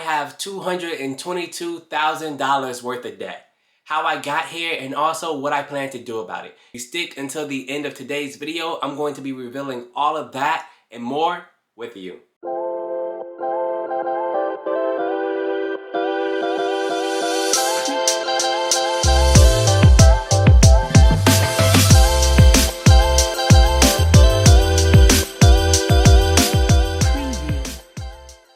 have $222,000 worth of debt, how I got here, and also what I plan to do about it. You stick until the end of today's video. I'm going to be revealing all of that and more with you.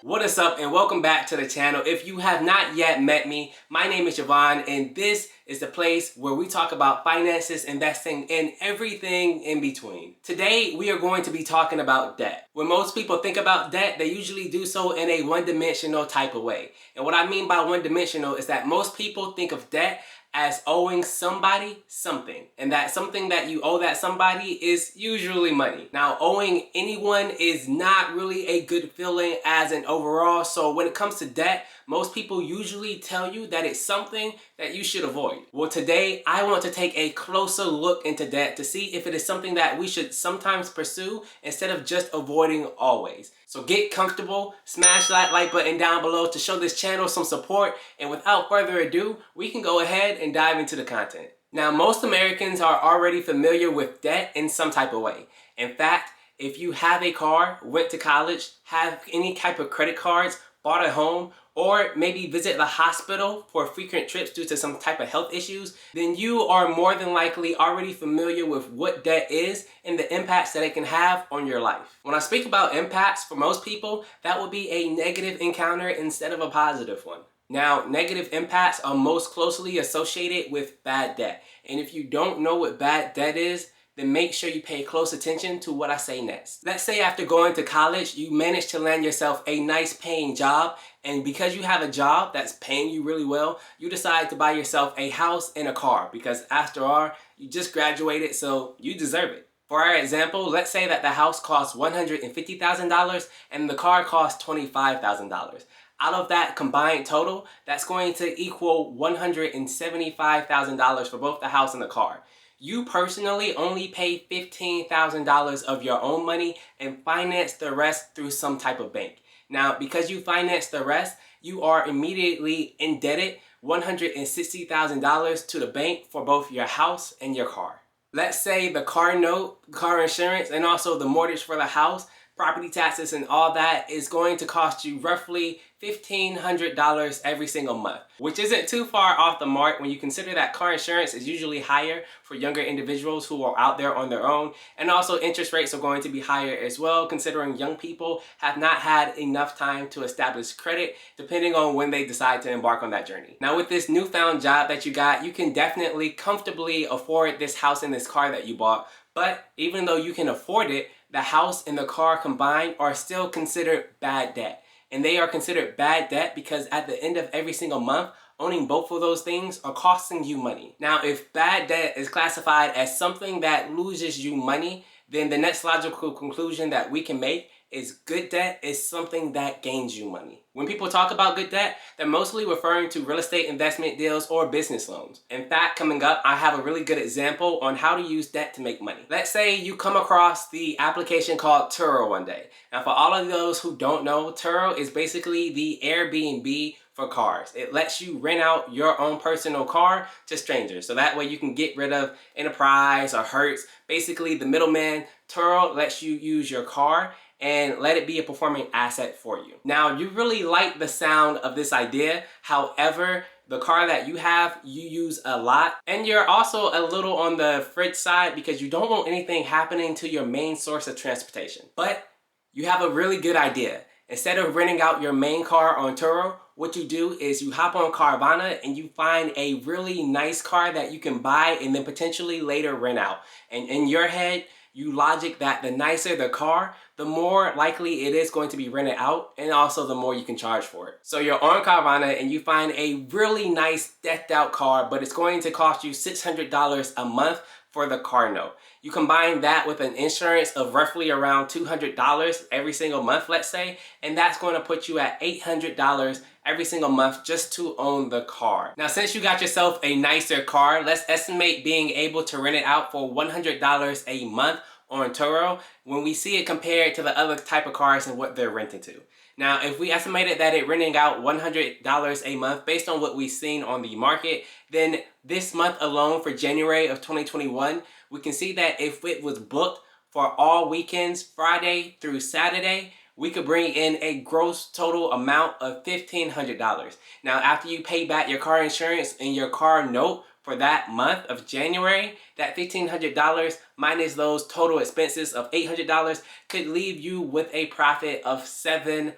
What is up, and welcome back to the channel. If you have not yet met me, my name is Javon, and this is the place where we talk about finances, investing, and everything in between. Today, we are going to be talking about debt. When most people think about debt, they usually do so in a one-dimensional type of way. And what I mean by one-dimensional is that most people think of debt as owing somebody something, and that something that you owe that somebody is usually money. Now, owing anyone is not really a good feeling as an overall, so when it comes to debt, most people usually tell you that it's something that you should avoid. Well, today I want to take a closer look into debt to see if it is something that we should sometimes pursue instead of just avoiding always. So get comfortable, smash that like button down below to show this channel some support, and without further ado, we can go ahead and dive into the content. Now, most Americans are already familiar with debt in some type of way. In fact, if you have a car, went to college, have any type of credit cards, bought a home, or maybe visit the hospital for frequent trips due to some type of health issues, then you are more than likely already familiar with what debt is and the impacts that it can have on your life. When I speak about impacts, for most people, that will be a negative encounter instead of a positive one. Now, negative impacts are most closely associated with bad debt. And if you don't know what bad debt is, then make sure you pay close attention to what I say next. Let's say after going to college, you managed to land yourself a nice paying job, and because you have a job that's paying you really well, you decide to buy yourself a house and a car, because after all, you just graduated, so you deserve it. For our example, let's say that the house costs $150,000 and the car costs $25,000. Out of that combined total, that's going to equal $175,000 for both the house and the car. You personally only pay $15,000 of your own money and finance the rest through some type of bank. Now, because you finance the rest, you are immediately indebted $160,000 to the bank for both your house and your car. Let's say the car note, car insurance, and also the mortgage for the house, property taxes, and all that is going to cost you roughly $1,500 every single month, which isn't too far off the mark when you consider that car insurance is usually higher for younger individuals who are out there on their own, and also interest rates are going to be higher as well, considering young people have not had enough time to establish credit depending on when they decide to embark on that journey. Now, with this newfound job that you got, you can definitely comfortably afford this house and this car that you bought, but even though you can afford it, the house and the car combined are still considered bad debt. And they are considered bad debt because at the end of every single month, owning both of those things are costing you money. Now, if bad debt is classified as something that loses you money, then the next logical conclusion that we can make is good debt is something that gains you money. When people talk about good debt, they're mostly referring to real estate investment deals or business loans. In fact, coming up, I have a really good example on how to use debt to make money. Let's say you come across the application called Turo one day. Now, for all of those who don't know, Turo is basically the Airbnb for cars. It lets you rent out your own personal car to strangers. So that way you can get rid of Enterprise or Hertz. Basically, the middleman. Turo lets you use your car and let it be a performing asset for you. Now, you really like the sound of this idea. However, the car that you have, you use a lot. And you're also a little on the fridge side because you don't want anything happening to your main source of transportation. But you have a really good idea. Instead of renting out your main car on Turo, what you do is you hop on Carvana and you find a really nice car that you can buy and then potentially later rent out. And in your head, you logic that the nicer the car, the more likely it is going to be rented out, and also the more you can charge for it. So you're on Carvana and you find a really nice decked out car, but it's going to cost you $600 a month for the car note. You combine that with an insurance of roughly around $200 every single month, let's say, and that's going to put you at $800 every single month just to own the car. Now, since you got yourself a nicer car, let's estimate being able to rent it out for $100 a month on Turo when we see it compared to the other type of cars and what they're renting to. Now, if we estimated that it renting out $100 a month based on what we've seen on the market, then this month alone for January of 2021, we can see that if it was booked for all weekends, Friday through Saturday, we could bring in a gross total amount of $1,500. Now, after you pay back your car insurance and your car note for that month of January, that $1,500 minus those total expenses of $800 could leave you with a profit of $700.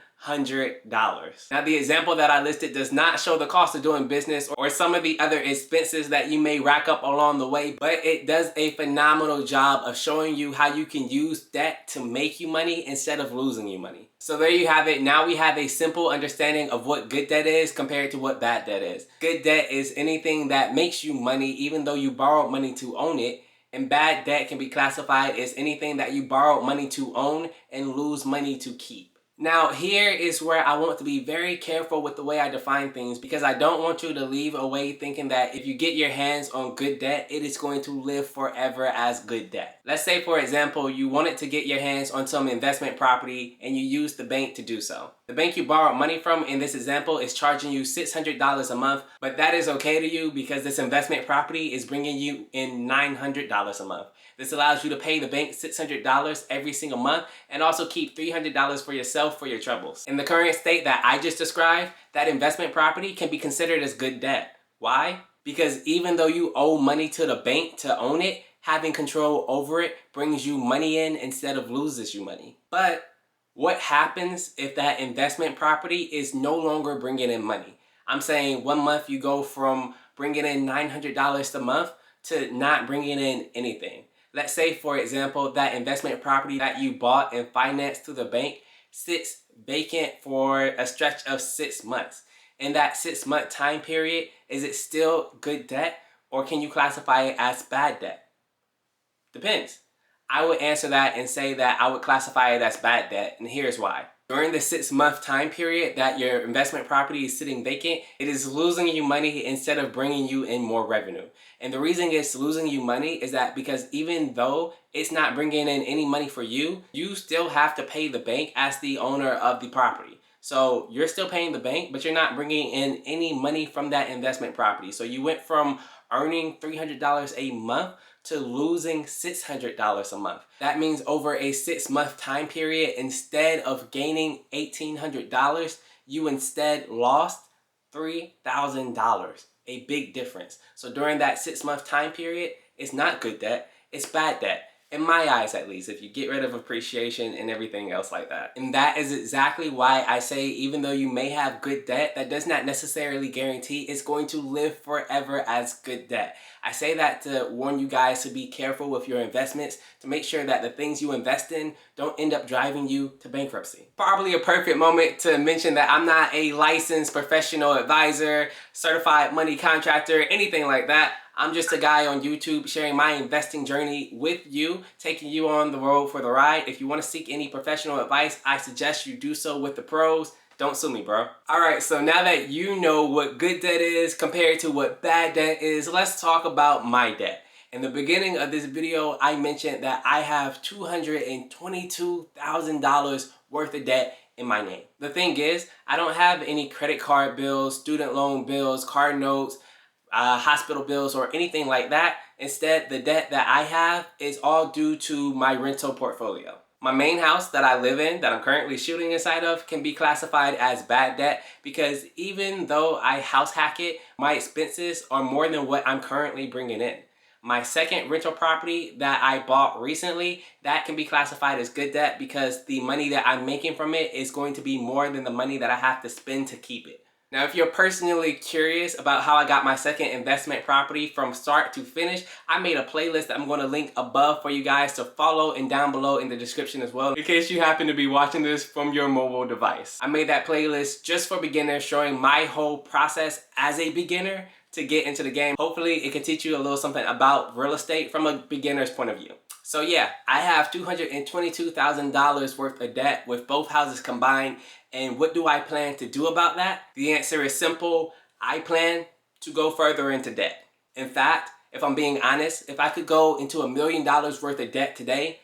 Now, the example that I listed does not show the cost of doing business or some of the other expenses that you may rack up along the way, but it does a phenomenal job of showing you how you can use debt to make you money instead of losing you money. So there you have it. Now we have a simple understanding of what good debt is compared to what bad debt is. Good debt is anything that makes you money even though you borrowed money to own it. And bad debt can be classified as anything that you borrowed money to own and lose money to keep. Now, here is where I want to be very careful with the way I define things, because I don't want you to leave away thinking that if you get your hands on good debt, it is going to live forever as good debt. Let's say, for example, you wanted to get your hands on some investment property and you use the bank to do so. The bank you borrowed money from in this example is charging you $600 a month, but that is okay to you because this investment property is bringing you in $900 a month. This allows you to pay the bank $600 every single month and also keep $300 for yourself for your troubles. In the current state that I just described, that investment property can be considered as good debt. Why? Because even though you owe money to the bank to own it, having control over it brings you money in instead of loses you money. But what happens if that investment property is no longer bringing in money? I'm saying 1 month you go from bringing in $900 a month to not bringing in anything. Let's say, for example, that investment property that you bought and financed through the bank sits vacant for a stretch of 6 months. In that 6-month time period, is it still good debt or can you classify it as bad debt? Depends. I would answer that and say that I would classify it as bad debt, and here's why. During the 6-month time period that your investment property is sitting vacant, it is losing you money instead of bringing you in more revenue. And the reason it's losing you money is that because even though it's not bringing in any money for you, you still have to pay the bank as the owner of the property. So you're still paying the bank, but you're not bringing in any money from that investment property. So you went from earning $300 a month to losing $600 a month. That means over a 6-month time period, instead of gaining $1,800, you instead lost $3,000. A big difference. So during that 6-month time period, it's not good debt, it's bad debt. In my eyes, at least, if you get rid of appreciation and everything else like that. And that is exactly why I say even though you may have good debt, that does not necessarily guarantee it's going to live forever as good debt. I say that to warn you guys to be careful with your investments, to make sure that the things you invest in don't end up driving you to bankruptcy. Probably a perfect moment to mention that I'm not a licensed professional advisor, certified money contractor, anything like that. I'm just a guy on YouTube sharing my investing journey with you, taking you on the road for the ride. If you want to seek any professional advice, I suggest you do so with the pros. Don't sue me, bro. Alright, so now that you know what good debt is compared to what bad debt is, let's talk about my debt. In the beginning of this video, I mentioned that I have $222,000 worth of debt in my name. The thing is, I don't have any credit card bills, student loan bills, car notes, hospital bills or anything like that. Instead, the debt that I have is all due to my rental portfolio. My main house that I live in, that I'm currently shooting inside of, can be classified as bad debt because even though I house hack it, my expenses are more than what I'm currently bringing in. My second rental property that I bought recently, that can be classified as good debt because the money that I'm making from it is going to be more than the money that I have to spend to keep it. Now, if you're personally curious about how I got my second investment property from start to finish, I made a playlist that I'm going to link above for you guys to follow and down below in the description as well, in case you happen to be watching this from your mobile device. I made that playlist just for beginners, showing my whole process as a beginner to get into the game. Hopefully, it can teach you a little something about real estate from a beginner's point of view. So yeah, I have $222,000 worth of debt with both houses combined. And what do I plan to do about that? The answer is simple. I plan to go further into debt. In fact, if I'm being honest, if I could go into $1 million worth of debt today,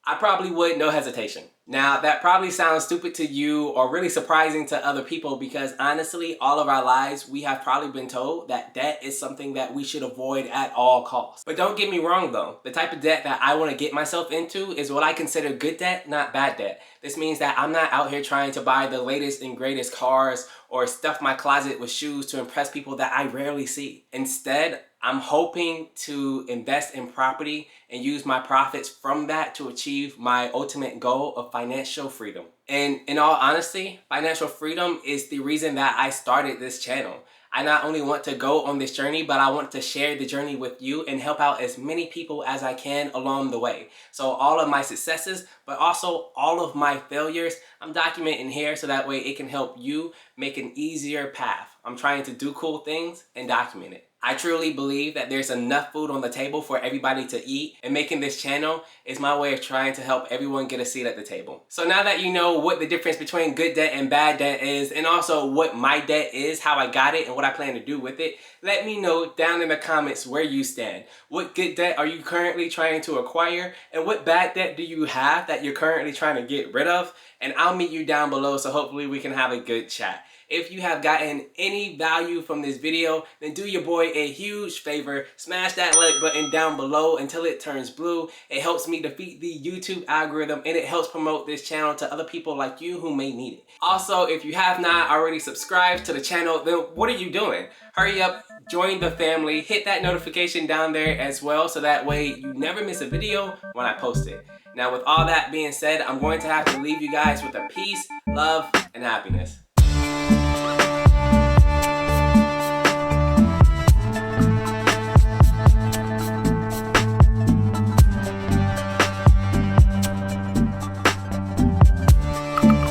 I probably would, no hesitation. Now, that probably sounds stupid to you or really surprising to other people because honestly, all of our lives, we have probably been told that debt is something that we should avoid at all costs. But don't get me wrong though, the type of debt that I want to get myself into is what I consider good debt, not bad debt. This means that I'm not out here trying to buy the latest and greatest cars or stuff my closet with shoes to impress people that I rarely see. Instead, I'm hoping to invest in property and use my profits from that to achieve my ultimate goal of financial freedom. And in all honesty, financial freedom is the reason that I started this channel. I not only want to go on this journey, but I want to share the journey with you and help out as many people as I can along the way. So all of my successes, but also all of my failures, I'm documenting here so that way it can help you make an easier path. I'm trying to do cool things and document it. I truly believe that there's enough food on the table for everybody to eat, and making this channel is my way of trying to help everyone get a seat at the table. So now that you know what the difference between good debt and bad debt is, and also what my debt is, how I got it, and what I plan to do with it, let me know down in the comments where you stand. What good debt are you currently trying to acquire, and what bad debt do you have that you're currently trying to get rid of? And I'll meet you down below, so hopefully we can have a good chat. If you have gotten any value from this video, then do your boy a huge favor. Smash that like button down below until it turns blue. It helps me defeat the YouTube algorithm and it helps promote this channel to other people like you who may need it. Also, if you have not already subscribed to the channel, then what are you doing? Hurry up, join the family, hit that notification down there as well so that way you never miss a video when I post it. Now with all that being said, I'm going to have to leave you guys with a peace, love, and happiness.